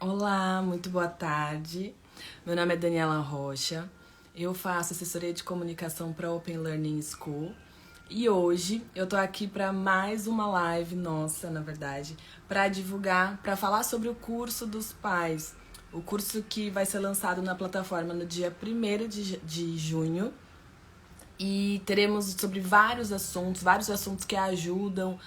Olá, muito boa tarde. Meu nome é Daniela Rocha. Eu faço assessoria de comunicação para Open Learning School. E hoje eu tô aqui para mais uma live nossa, na verdade, para divulgar, para falar sobre o curso dos pais. O curso que vai ser lançado na plataforma no dia 1º de junho. E teremos sobre vários assuntos que ajudam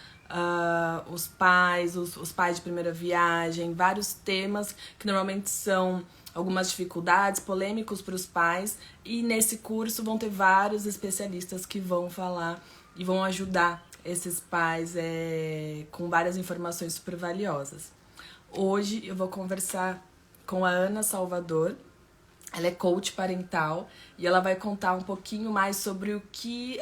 os pais, os pais de primeira viagem, vários temas que normalmente são algumas dificuldades, polêmicos para os pais. E nesse curso vão ter vários especialistas que vão falar e vão ajudar esses pais com várias informações super valiosas. Hoje eu vou conversar com a Ana Salvador. Ela é coach parental e ela vai contar um pouquinho mais sobre o que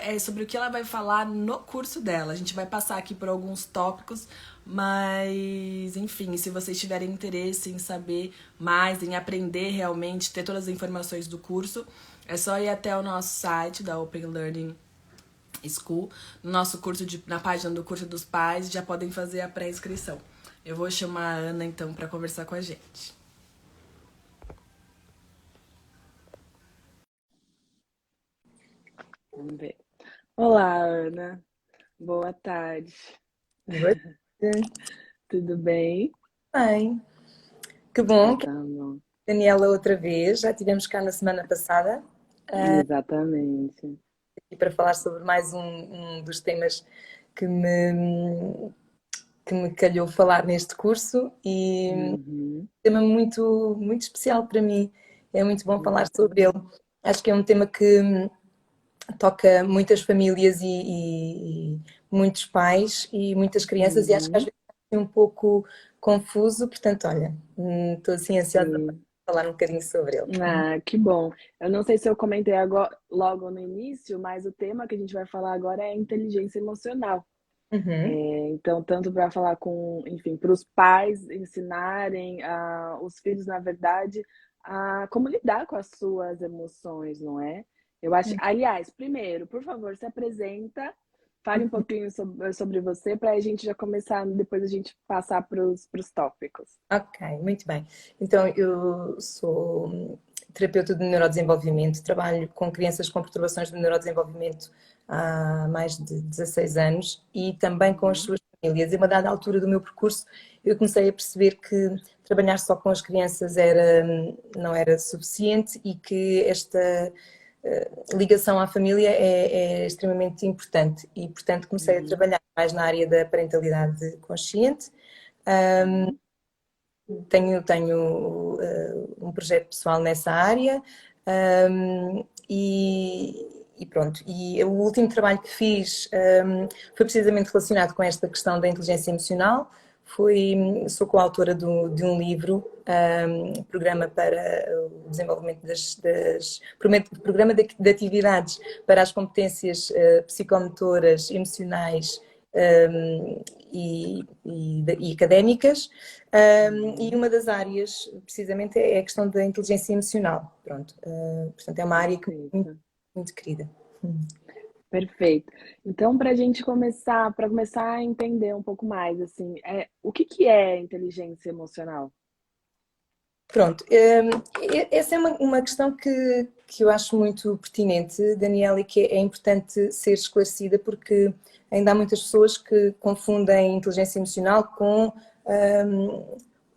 ela vai falar no curso dela. A gente vai passar aqui por alguns tópicos, mas enfim, se vocês tiverem interesse em saber mais, em aprender realmente, ter todas as informações do curso, é só ir até o nosso site da Open Learning School, no nosso na página do curso dos pais, já podem fazer a pré-inscrição. Eu vou chamar a Ana então para conversar com a gente. Vamos ver. Olá, Ana. Boa tarde. Oi, Tudo bem? bem. Que Então bom que tá bom. a Daniela outra vez, já tivemos cá na semana passada Exatamente. e para falar sobre mais um dos temas que que me calhou falar neste curso e um Uhum. tema muito especial para mim. É muito bom falar sobre ele. Exatamente. Acho que é um tema que toca muitas famílias e muitos pais e muitas crianças e acho que às Uhum. vezes é um pouco confuso, portanto, olha, estou assim ansiosa para Sim. falar um bocadinho sobre ele. Ah, que bom. Eu não sei se eu comentei agora, logo no início, mas o tema que a gente vai falar agora é inteligência emocional. Uhum. Então, tanto para falar enfim, para os pais ensinarem os filhos, na verdade, a como lidar com as suas emoções, não é? Eu acho. Aliás, primeiro, por favor, se apresenta, fale um pouquinho sobre você, para a gente já começar, depois a gente passar para os tópicos. Ok, muito bem. Então, eu sou terapeuta de neurodesenvolvimento, trabalho com crianças com perturbações de neurodesenvolvimento há mais de 16 anos e também com as Uhum. suas famílias. E a uma dada altura do meu percurso, eu comecei a perceber que trabalhar só com as crianças não era suficiente e que esta ligação à família é extremamente importante. E, portanto, comecei a Uhum. trabalhar mais na área da parentalidade consciente. Uhum. Tenho um projeto pessoal nessa área e pronto. E o último trabalho que fiz foi precisamente relacionado com esta questão da inteligência emocional. Sou coautora de um livro, Programa para o Desenvolvimento Programa de atividades para as competências psicomotoras, emocionais e académicas. E Uhum. uma das áreas, precisamente, é a questão da inteligência emocional. Pronto, portanto, é uma área que é muito, Perfeito. muito querida. Perfeito. Então, para começar a entender um pouco mais, assim, o que que é inteligência emocional? Pronto, essa é uma questão que eu acho muito pertinente, Daniela, e que é importante ser esclarecida porque ainda há muitas pessoas que confundem inteligência emocional com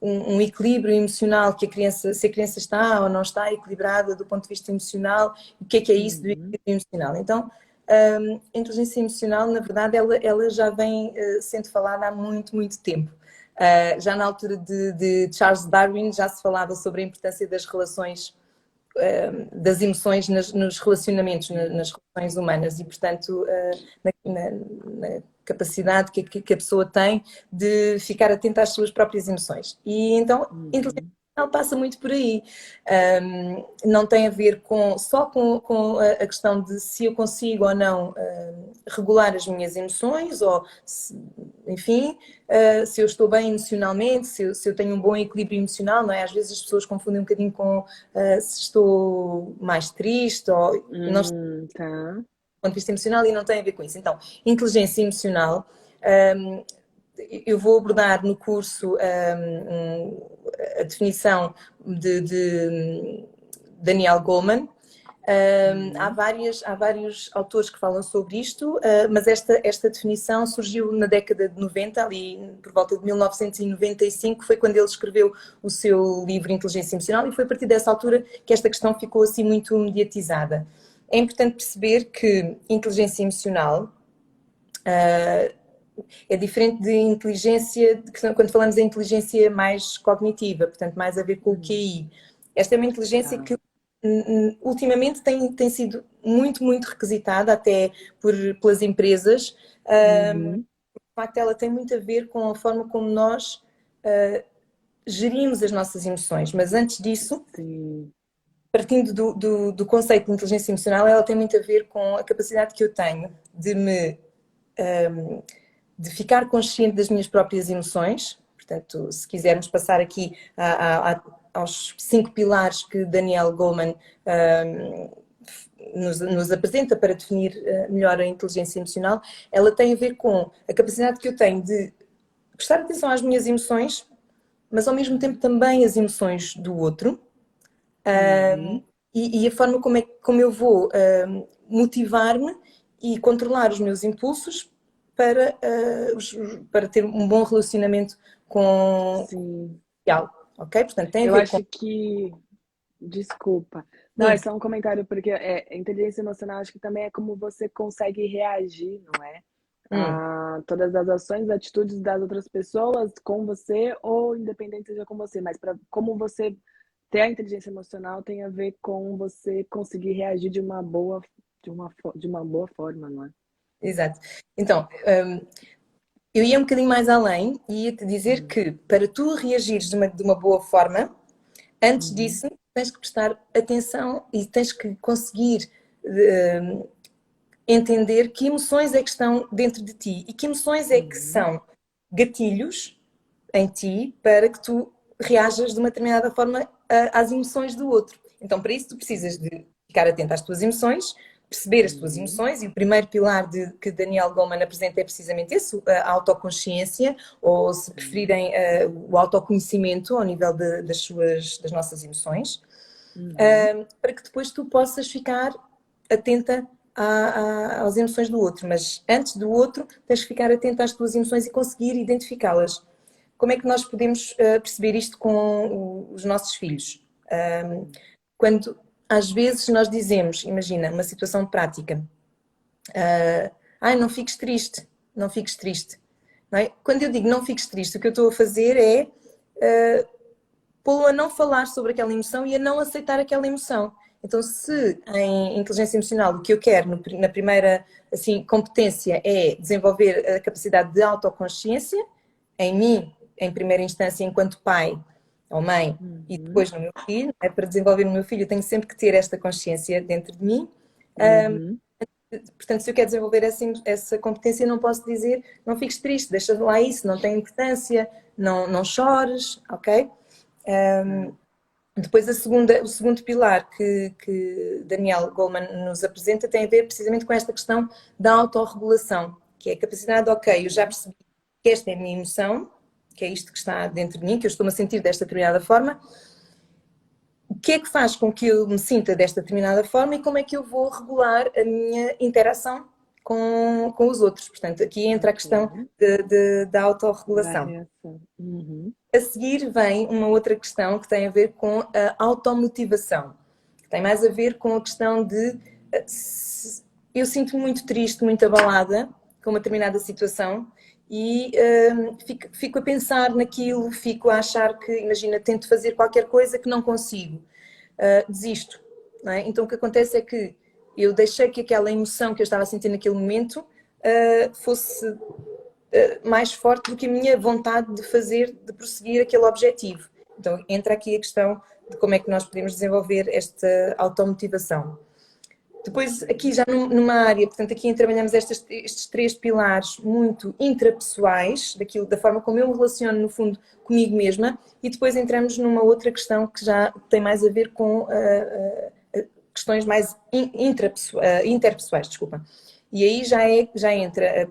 um equilíbrio emocional, que se a criança está ou não está equilibrada do ponto de vista emocional, o que é isso do Uhum. equilíbrio emocional? Então, a inteligência emocional, na verdade, ela já vem sendo falada há muito tempo. Já na altura de Charles Darwin já se falava sobre a importância das relações, das emoções nos relacionamentos, nas relações humanas e, portanto, na capacidade que a pessoa tem de ficar atenta às suas próprias emoções. E então, a inteligência Uhum. emocional passa muito por aí. Não tem a ver só com a questão de se eu consigo ou não regular as minhas emoções, ou enfim, se eu estou bem emocionalmente, se eu tenho um bom equilíbrio emocional, não é? Às vezes as pessoas confundem um bocadinho com se estou mais triste ou não estou Tá. do ponto de vista emocional e não tem a ver com isso. Então, inteligência emocional, eu vou abordar no curso a definição de Daniel Goleman. Há vários autores que falam sobre isto, mas esta definição surgiu na década de 90, ali por volta de 1995, foi quando ele escreveu o seu livro Inteligência Emocional, e foi a partir dessa altura que esta questão ficou assim muito mediatizada. É importante perceber que inteligência emocional é diferente de inteligência, quando falamos em inteligência mais cognitiva, portanto mais a ver com o QI. Esta é uma inteligência que ultimamente tem sido muito requisitada até pelas empresas. De facto, ela tem muito a ver com a forma como nós gerimos as nossas emoções, mas antes disso, partindo do conceito de inteligência emocional, ela tem muito a ver com a capacidade que eu tenho de ficar consciente das minhas próprias emoções. Portanto, se quisermos passar aqui aos 5 pilares que Daniel Goleman nos apresenta para definir melhor a inteligência emocional, ela tem a ver com a capacidade que eu tenho de prestar atenção às minhas emoções, mas ao mesmo tempo também as emoções do outro, e a forma como eu vou motivar-me e controlar os meus impulsos para ter um bom relacionamento com o social. Ok? Portanto, tem a ver acho que... Desculpa. Não, é só um comentário, porque inteligência emocional acho que também é como você consegue reagir, não é? A todas as ações, atitudes das outras pessoas com você, ou independente seja com você, mas como você ter a inteligência emocional tem a ver com você conseguir reagir de uma boa forma, não é? Exato. Então, eu ia um bocadinho mais além e ia-te dizer que para tu reagires de uma boa forma, antes disso tens que prestar atenção e tens que conseguir entender que emoções é que estão dentro de ti e que emoções é que são gatilhos em ti para que tu reajas de uma determinada forma às emoções do outro. Então, para isso tu precisas de ficar atento às tuas emoções, perceber as tuas emoções, e o primeiro pilar que Daniel Goleman apresenta é precisamente esse, a autoconsciência, ou se preferirem o autoconhecimento ao nível das nossas emoções, para que depois tu possas ficar atenta às emoções do outro, mas antes do outro tens que ficar atenta às tuas emoções e conseguir identificá-las. Como é que nós podemos perceber isto com os nossos filhos? Quando às vezes nós dizemos, imagina, uma situação prática, não fiques triste, não fiques triste. Não é? Quando eu digo não fiques triste, o que eu estou a fazer é pô-lo a não falar sobre aquela emoção e a não aceitar aquela emoção. Então, se em inteligência emocional o que eu quero na primeira competência é desenvolver a capacidade de autoconsciência, em mim, em primeira instância, enquanto pai ou mãe, e depois no meu filho, para desenvolver no meu filho, eu tenho sempre que ter esta consciência dentro de mim. Portanto, se eu quero desenvolver essa competência, não posso dizer não fiques triste, deixa lá isso, não tem importância, não chores, ok? Depois o segundo pilar que Daniel Goleman nos apresenta tem a ver precisamente com esta questão da autorregulação, que é a capacidade, ok, eu já percebi que esta é a minha emoção, que é isto que está dentro de mim, que eu estou-me a sentir desta determinada forma. O que é que faz com que eu me sinta desta determinada forma e como é que eu vou regular a minha interação com os outros? Portanto, aqui entra a questão da autorregulação. A seguir vem uma outra questão que tem a ver com a automotivação, que tem mais a ver com a questão de eu sinto-me muito triste, muito abalada com uma determinada situação e fico a pensar naquilo, fico a achar que, imagina, tento fazer qualquer coisa que não consigo, desisto, não é? Então o que acontece é que eu deixei que aquela emoção que eu estava a sentir naquele momento fosse mais forte do que a minha vontade de prosseguir aquele objetivo. Então entra aqui a questão de como é que nós podemos desenvolver esta automotivação. Depois, aqui já numa área, portanto, aqui trabalhamos estes 3 pilares muito intrapessoais, da forma como eu me relaciono, no fundo, comigo mesma, e depois entramos numa outra questão que já tem mais a ver com questões mais interpessoais, desculpa. E aí já entra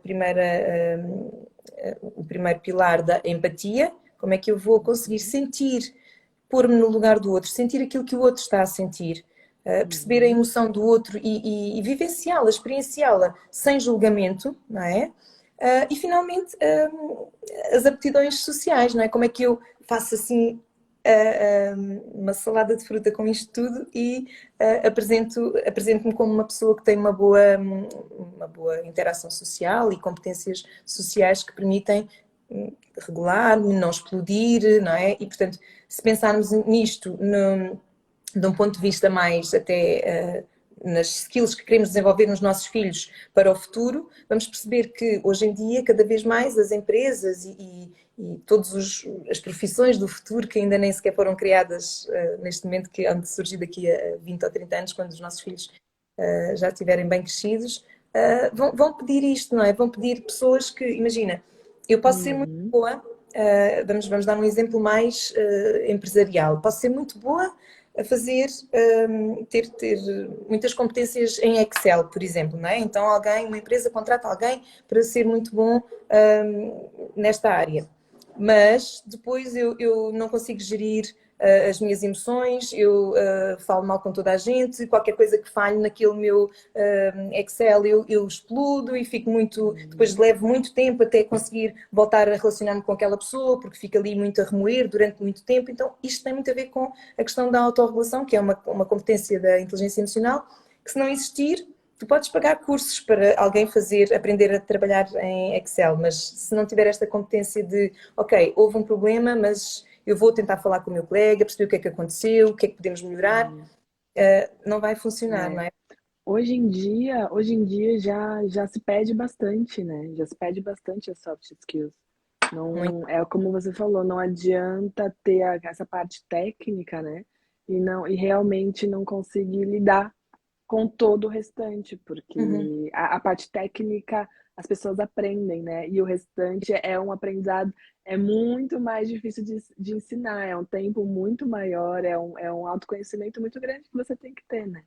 o primeiro pilar da empatia, como é que eu vou conseguir sentir pôr-me no lugar do outro, sentir aquilo que o outro está a sentir, perceber a emoção do outro e vivenciá-la, experienciá-la sem julgamento, não é? E finalmente as aptidões sociais, não é? Como é que eu faço assim uma salada de fruta com isto tudo e apresento-me como uma pessoa que tem uma boa interação social e competências sociais que permitem regular-me, não explodir, não é? E portanto, se pensarmos nisto de um ponto de vista mais até nas skills que queremos desenvolver nos nossos filhos para o futuro, vamos perceber que hoje em dia, cada vez mais, as empresas e todas as profissões do futuro que ainda nem sequer foram criadas neste momento, que hão de surgir daqui a 20 ou 30 anos, quando os nossos filhos já estiverem bem crescidos, vão pedir isto, não é? Vão pedir pessoas que, imagina, eu posso ser muito boa, vamos dar um exemplo mais empresarial, posso ser muito boa a fazer, ter muitas competências em Excel, por exemplo, não é? Então uma empresa contrata alguém para ser muito bom nesta área, mas depois eu não consigo gerir as minhas emoções, eu falo mal com toda a gente, qualquer coisa que falhe naquele meu Excel eu explodo e fico depois levo muito tempo até conseguir voltar a relacionar-me com aquela pessoa, porque fico ali muito a remoer durante muito tempo. Então isto tem muito a ver com a questão da autorregulação, que é uma competência da inteligência emocional, que se não existir, tu podes pagar cursos para alguém aprender a trabalhar em Excel, mas se não tiver esta competência de, ok, houve um problema, mas eu vou tentar falar com o meu colega, perceber o que é que aconteceu, o que é que podemos melhorar, não vai funcionar, não é? Hoje em dia já se pede bastante, né? Já se pede bastante as soft skills. Não, é como você falou, não adianta ter essa parte técnica, né? E realmente não conseguir lidar com todo o restante, porque a parte técnica as pessoas aprendem, né? E o restante é um aprendizado, é muito mais difícil de ensinar, é um tempo muito maior, é um autoconhecimento muito grande que você tem que ter, né?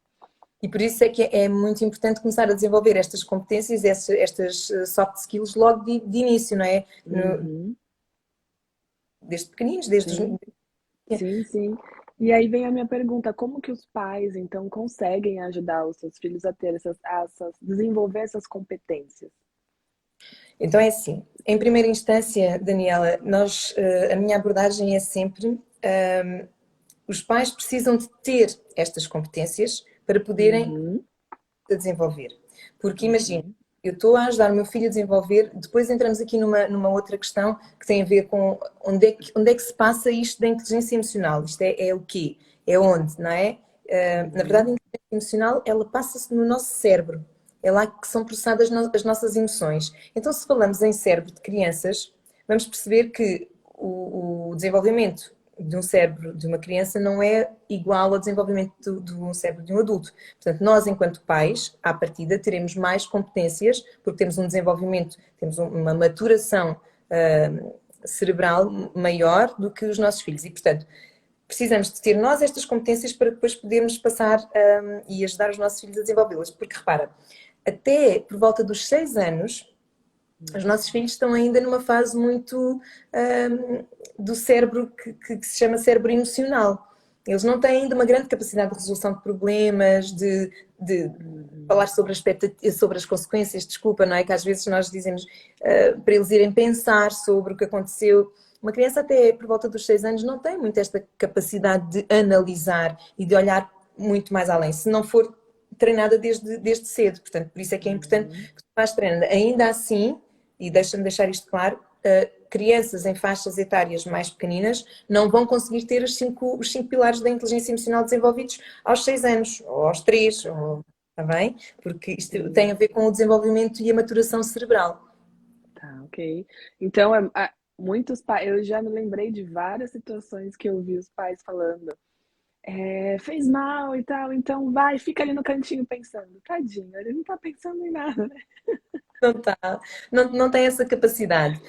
E por isso é que é muito importante começar a desenvolver estas competências, estas soft skills logo de início, não é? Desde pequeninos, Sim. Sim. E aí vem a minha pergunta, como que os pais, então, conseguem ajudar os seus filhos a ter desenvolver essas competências? Então é assim, em primeira instância, Daniela, a minha abordagem é sempre os pais precisam de ter estas competências para poderem desenvolver. Porque imagina, eu estou a ajudar o meu filho a desenvolver, depois entramos aqui numa outra questão que tem a ver com onde é que se passa isto da inteligência emocional. Isto é o quê? É onde, não é? Na verdade, a inteligência emocional, ela passa-se no nosso cérebro. É lá que são processadas as nossas emoções. Então, se falamos em cérebro de crianças, vamos perceber que o desenvolvimento de um cérebro de uma criança não é igual ao desenvolvimento de um cérebro de um adulto. Portanto, nós, enquanto pais, à partida, teremos mais competências, porque temos um desenvolvimento, temos uma maturação cerebral maior do que os nossos filhos. E, portanto, precisamos de ter nós estas competências para depois podermos passar e ajudar os nossos filhos a desenvolvê-las. Porque, repara, até por volta dos 6 anos, os nossos filhos estão ainda numa fase muito do cérebro que se chama cérebro emocional. Eles não têm ainda uma grande capacidade de resolução de problemas, de falar sobre as consequências, desculpa, não é? Que às vezes nós dizemos para eles irem pensar sobre o que aconteceu. Uma criança até por volta dos 6 anos não tem muito esta capacidade de analisar e de olhar muito mais além, se não for treinada desde cedo. Portanto, por isso é que é importante que tu vás treinando. Ainda assim, e deixa-me deixar isto claro, crianças em faixas etárias mais pequeninas não vão conseguir ter os cinco pilares da inteligência emocional desenvolvidos aos 6 anos, ou aos 3, está bem? Porque isto tem a ver com o desenvolvimento e a maturação cerebral. Tá, ok. Então, muitos pais, eu já me lembrei de várias situações que eu vi os pais falando, fez mal e tal, então vai, fica ali no cantinho pensando. Tadinho, ele não tá pensando em nada, né? Não está, não tem essa capacidade.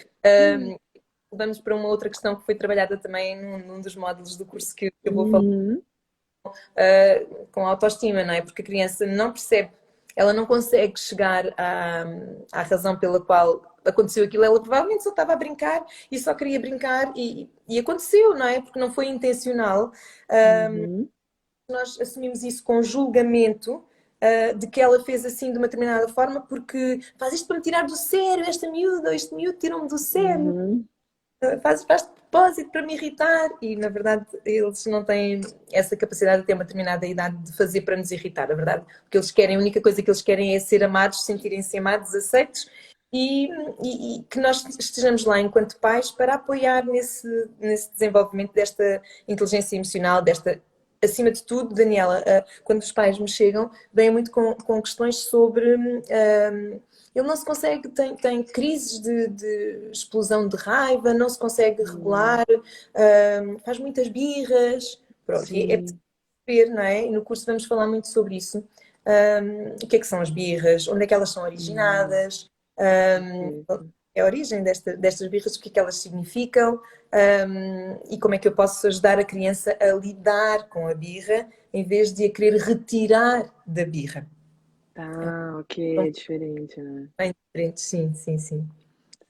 Vamos para uma outra questão que foi trabalhada também num dos módulos do curso que eu vou falar, com a autoestima, não é? Porque a criança não percebe ela não consegue chegar à razão pela qual aconteceu aquilo. Ela provavelmente só estava a brincar e só queria brincar e aconteceu, não é? Porque não foi intencional. Uhum. Nós assumimos isso com julgamento, de que ela fez assim de uma determinada forma porque faz isto para me tirar do sério, esta miúda, ou este miúdo tirou-me do sério, Uhum. faz de propósito para me irritar. E na verdade eles não têm essa capacidade de ter uma determinada idade de fazer para nos irritar. Na verdade, o que eles querem, a única coisa que eles querem é ser amados, sentirem-se amados, aceitos. E que nós estejamos lá enquanto pais para apoiar nesse desenvolvimento desta inteligência emocional, acima de tudo, Daniela, quando os pais me chegam, vêm muito com questões sobre ele não se consegue, tem crises de explosão de raiva, não se consegue regular, faz muitas birras, pronto, é Sim. perceber, não é? E no curso vamos falar muito sobre isso. O que é que são as birras, onde é que elas são originadas, Perfeito. é a origem destas birras, o que é que elas significam, e como é que eu posso ajudar a criança a lidar com a birra em vez de a querer retirar da birra. Tá, ok, São é diferente, né? bem diferentes, sim, sim, sim.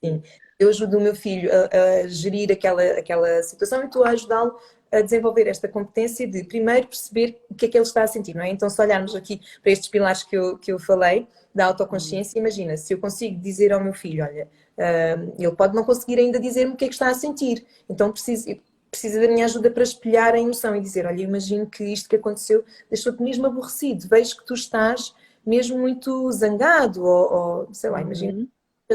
Sim. Eu ajudo o meu filho a gerir aquela situação e estou a ajudá-lo a desenvolver esta competência de primeiro perceber o que é que ele está a sentir, não é? Então, se olharmos aqui para estes pilares que eu falei, da Hum. autoconsciência, imagina, se eu consigo dizer ao meu filho, olha, ele pode não conseguir ainda dizer-me o que é que está a sentir, então precisa da minha ajuda para espelhar a emoção e dizer, olha, imagino que isto que aconteceu deixou-te mesmo aborrecido, vejo que tu estás mesmo muito zangado, ou sei lá, imagina Uhum.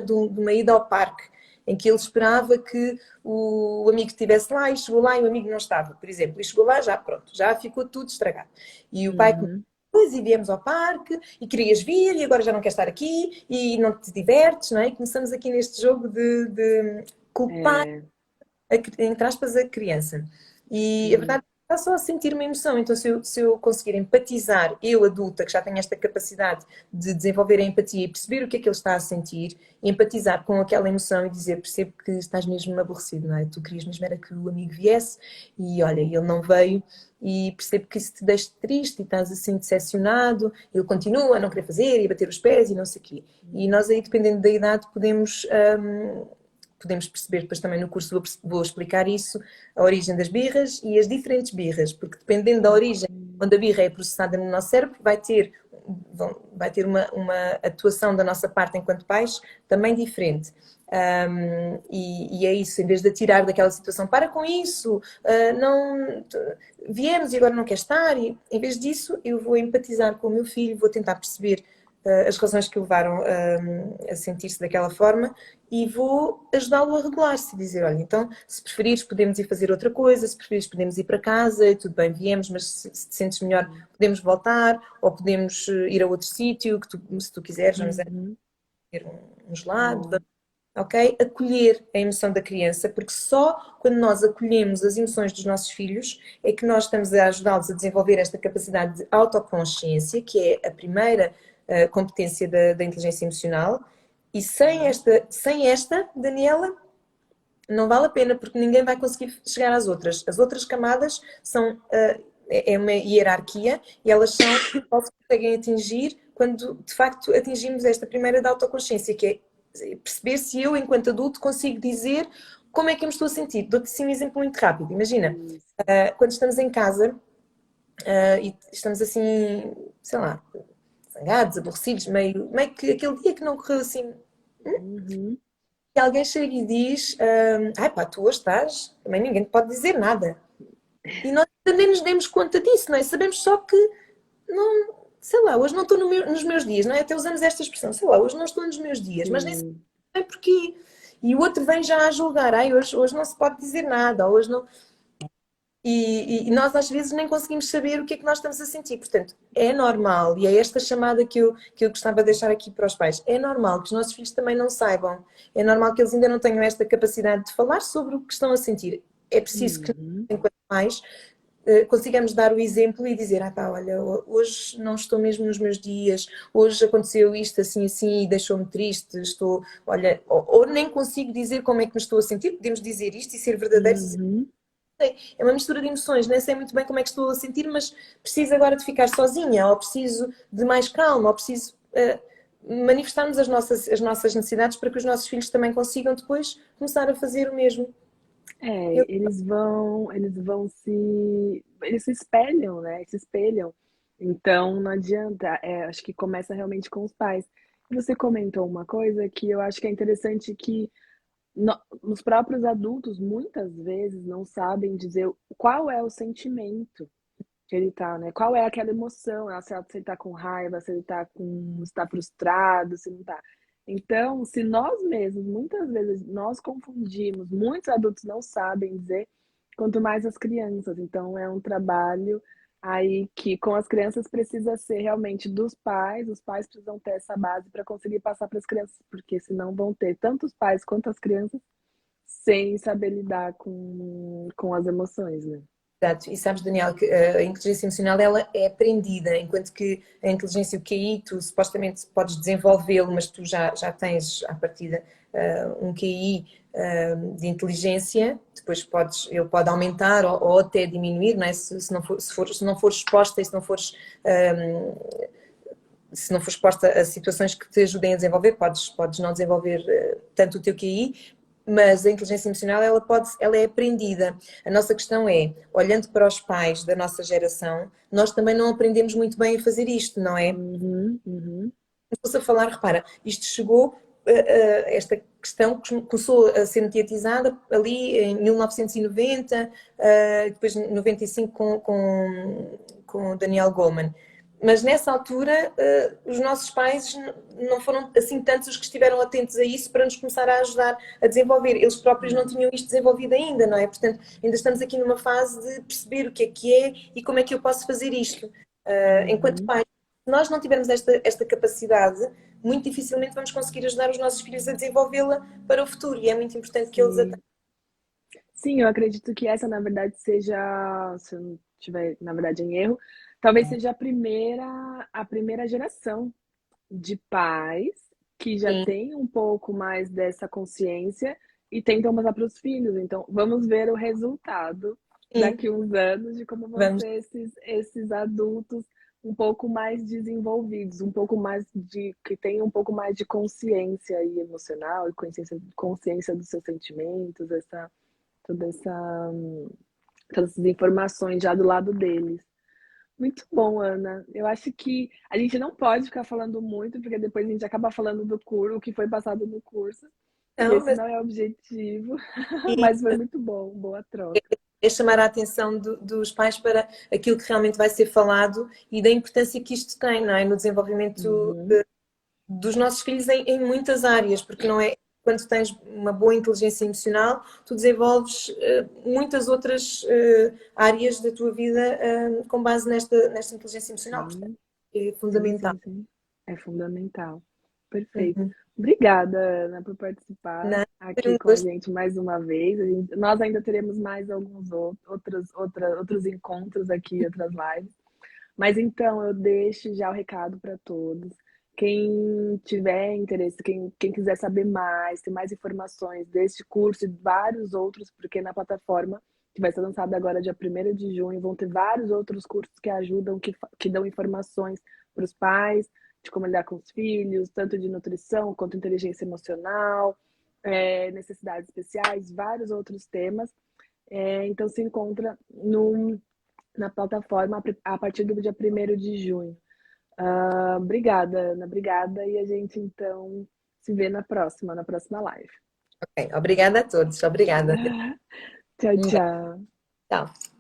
de uma ida ao parque, em que ele esperava que o amigo estivesse lá e chegou lá e o amigo não estava, por exemplo, e chegou lá, já pronto, já ficou tudo estragado. E o pai começou, Uhum. pois, e viemos ao parque, e querias vir, e agora já não queres estar aqui, e não te divertes, não é? E começamos aqui neste jogo de culpar, É, entre aspas, a criança. E a sim. verdade é que está só a sentir uma emoção. Então, se eu conseguir empatizar, eu adulta, que já tenho esta capacidade de desenvolver a empatia e perceber o que é que ele está a sentir, empatizar com aquela emoção e dizer, percebo que estás mesmo aborrecido, não é? Tu querias mesmo era que o amigo viesse e olha, ele não veio. E percebo que isso te deixa triste e estás assim decepcionado, ele continua a não querer fazer e a bater os pés e não sei o quê. E nós aí, dependendo da idade, podemos perceber, depois também no curso vou explicar isso, a origem das birras e as diferentes birras, porque dependendo da origem onde a birra é processada no nosso cérebro, vai ter uma atuação da nossa parte enquanto pais também diferente. E é isso, em vez de atirar daquela situação, para com isso, não viemos e agora não quer estar, e em vez disso eu vou empatizar com o meu filho, vou tentar perceber as razões que o levaram a sentir-se daquela forma e vou ajudá-lo a regular-se e dizer, olha, então se preferires podemos ir fazer outra coisa, se preferires podemos ir para casa, e tudo bem, viemos, mas se te sentes melhor podemos voltar ou podemos ir a outro sítio, se tu quiseres, vamos Uhum. ter um gelado, Boa. ok? Acolher a emoção da criança, porque só quando nós acolhemos as emoções dos nossos filhos é que nós estamos a ajudá-los a desenvolver esta capacidade de autoconsciência, que é a primeira competência da inteligência emocional. E sem esta, Daniela, não vale a pena, porque ninguém vai conseguir chegar às outras. As outras camadas são é uma hierarquia e elas só se conseguem atingir quando de facto atingimos esta primeira da autoconsciência, que é perceber se eu, enquanto adulto, consigo dizer como é que eu me estou a sentir. Dou-te assim um exemplo muito rápido. Imagina, Isso. quando estamos em casa e estamos assim, sei lá, zangados, aborrecidos, meio que aquele dia que não correu assim, Uhum. e alguém chega e diz: ai pá, tu hoje estás, também ninguém te pode dizer nada. E nós também nos demos conta disso, não é? Sabemos só que não, sei lá, hoje não estou nos meus dias, não é? Até usamos esta expressão, sei lá, hoje não estou nos meus dias, mas nem sei Sim. bem porquê. E o outro vem já a julgar, ai, hoje não se pode dizer nada, hoje não. E nós às vezes nem conseguimos saber o que é que nós estamos a sentir. Portanto, é normal, e é esta chamada que eu gostava de deixar aqui para os pais. É normal que os nossos filhos também não saibam. É normal que eles ainda não tenham esta capacidade de falar sobre o que estão a sentir. É preciso que, Uhum. enquanto pais, consigamos dar o exemplo e dizer, ah pá, olha, hoje não estou mesmo nos meus dias, hoje aconteceu isto assim assim e deixou-me triste, estou, olha, ou nem consigo dizer como é que me estou a sentir, podemos dizer isto e ser verdadeiros, Uhum. é uma mistura de emoções, nem sei muito bem como é que estou a sentir, mas preciso agora de ficar sozinha, ou preciso de mais calma, ou preciso. manifestarmos as nossas necessidades para que os nossos filhos também consigam depois começar a fazer o mesmo. Eles se espelham, né? Se espelham. Então não adianta, acho que começa realmente com os pais. Você comentou uma coisa que eu acho que é interessante que os próprios adultos muitas vezes não sabem dizer qual é o sentimento que ele tá, né? Qual é aquela emoção? Se ele tá com raiva, se tá frustrado, se não tá. Então, se nós mesmos, muitas vezes, nós confundimos, muitos adultos não sabem dizer, quanto mais as crianças. Então, é um trabalho aí que com as crianças precisa ser realmente dos pais, os pais precisam ter essa base para conseguir passar para as crianças, porque senão vão ter tanto os pais quanto as crianças sem saber lidar com as emoções, né? Exato. E sabes, Daniel, que a inteligência emocional ela é aprendida, enquanto que a inteligência, o QI, tu supostamente podes desenvolvê-lo, mas tu já tens à partida um QI de inteligência, depois ele pode aumentar ou até diminuir, não é? Se não for exposta e se não for exposta a situações que te ajudem a desenvolver, podes não desenvolver tanto o teu QI, mas a inteligência emocional ela é aprendida. A nossa questão é, olhando para os pais da nossa geração, nós também não aprendemos muito bem a fazer isto, não é? Estou-se a falar, repara, isto chegou, esta questão começou a ser mediatizada ali em 1990, depois em 95 com Daniel Goleman. Mas nessa altura, os nossos pais não foram assim tantos os que estiveram atentos a isso para nos começar a ajudar a desenvolver. Eles próprios não tinham isto desenvolvido ainda, não é? Portanto, ainda estamos aqui numa fase de perceber o que é e como é que eu posso fazer isto. Enquanto pais, se nós não tivermos esta capacidade, muito dificilmente vamos conseguir ajudar os nossos filhos a desenvolvê-la para o futuro. E é muito importante que eles a tenham. Sim, eu acredito que essa, na verdade, seja, se eu não estiver, na verdade, em erro, talvez seja a primeira geração de pais que já Sim, tem um pouco mais dessa consciência e tentam passar para os filhos. Então, vamos ver o resultado sim. daqui a uns anos de como vão Vamos. ser esses adultos um pouco mais desenvolvidos, um pouco mais que têm um pouco mais de consciência aí emocional e consciência dos seus sentimentos, toda essa, todas essas informações já do lado deles. Muito bom, Ana. Eu acho que a gente não pode ficar falando muito, porque depois a gente acaba falando do curso, o que foi passado no curso, e Não, esse mas não é o objetivo, sim, mas foi muito bom, boa troca. é chamar a atenção dos pais para aquilo que realmente vai ser falado e da importância que isto tem, não é? No desenvolvimento Uhum. dos nossos filhos em muitas áreas, porque não é quando tens uma boa inteligência emocional, tu desenvolves muitas outras áreas da tua vida com base nesta inteligência emocional, portanto, Sim, é sim, fundamental. sim, sim. É fundamental. Perfeito. Uhum. Obrigada, Ana, por participar Não, foi aqui um com a gosto. gente mais uma vez. Nós ainda teremos mais alguns outros encontros aqui, outras lives. Mas então eu deixo já o recado para todos. Quem tiver interesse, quem quiser saber mais, ter mais informações deste curso e vários outros, porque na plataforma que vai ser lançada agora dia 1º de junho, vão ter vários outros cursos que ajudam, que dão informações para os pais, de como lidar com os filhos, tanto de nutrição quanto inteligência emocional, necessidades especiais, vários outros temas. Então se encontra na plataforma a partir do dia 1º de junho. Obrigada, Ana, obrigada. E a gente então se vê na próxima live. Ok, obrigada a todos, obrigada. Tchau, Um beijo. tchau. Tchau.